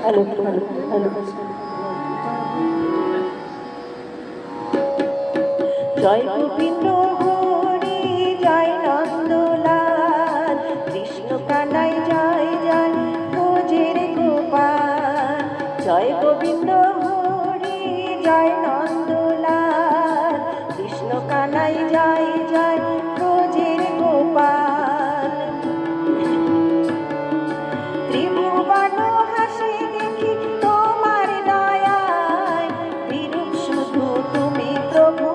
Hello hello hello. জয় গোবিন্দ হরি জয় নন্দলাল, কৃষ্ণ কানাই জয় জয় ব্রজের গোপাল। জয় গোবিন্দ হরি জয় নন্দলাল, কৃষ্ণ কানাই জয় জয় ব্রজের গোপাল। ত্রিভুবন হাসি দেখি তোমার দয়ায়, বিরূপ শুধু তুমি প্রভু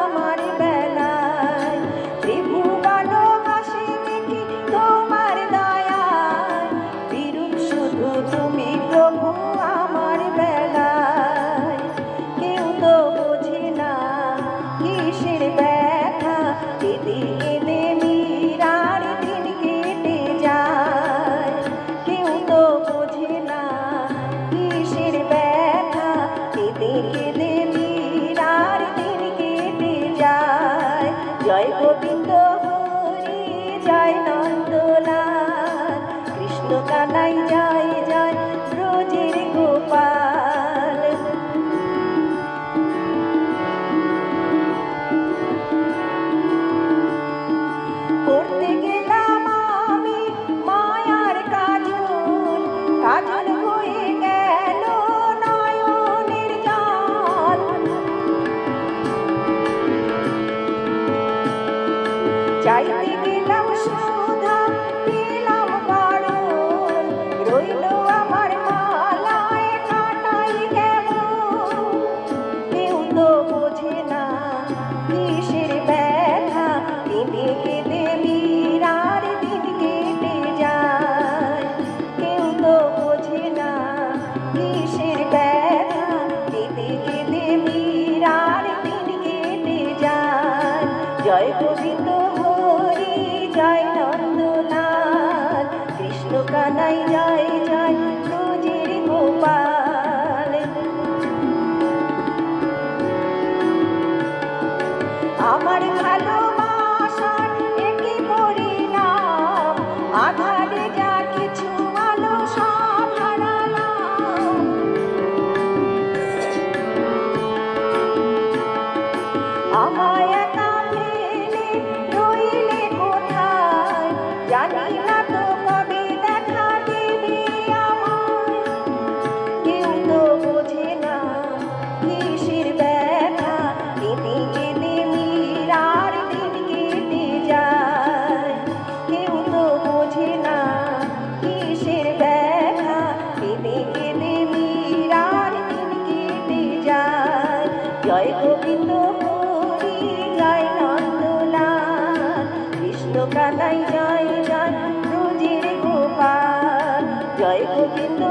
আমার বেলায়। ত্রিভুবন হাসি দেখি তোমার দয়ায়, বিরূপ শুধু তুমি প্রভু আমার বেলায়। কেউ তো বোঝে না কিসের ব্যথা, কেঁদে কেঁদে মীরার দিন কেটে যায়। কেউ তো বোঝে না কিসের ব্যথা, কেঁদে কেঁদে মীরার দিন কেটে যায়। জয় গোবিন্দ হরি জয় নন্দলাল, কৃষ্ণ কানাই জয় জয় ব্রজের গোপাল। করতে গেলাম আমি মায়ার কাজল, কাজল হয়ে গেল নয়নের জল। চাইতে গেলাম সুধা পেলাম বারণ, রইল আমার মালায় কাটাই কেমন। কেউ তো বোঝে না কিসের ব্যথা, কেঁদে কেঁদে মীরার দিন কেটে যায়। কেউ তো বোঝে না কিসের ব্যথা, কেঁদে কেঁদে মীরার দিন কেটে যায়। জয় গোবিন্দ হরি জয় নন্দলাল, কৃষ্ণ কানাই জয় জয় ব্রজের গোপাল। আমার ভালোবাসার একই পরিণাম, আধারে যা কিছু আলো সব হারালাম। আমায় একা ফেলে রইলে কোথায়, জানি না তো কবে দেখা দেবে আমায়। কেউ তো বোঝে না কিসের ব্যথা, কেঁদে কেঁদে মীরার দিন কেটে যায়। কেউ তো বোঝে না কিসের ব্যথা, কেঁদে কেঁদে মীরার দিন কেটে যায়। জয় গোবিন্দ হরি জয় নন্দলাল, কৃষ্ণ কানাই জয় জয় ব্রজের গোপাল। জয় গোবিন্দ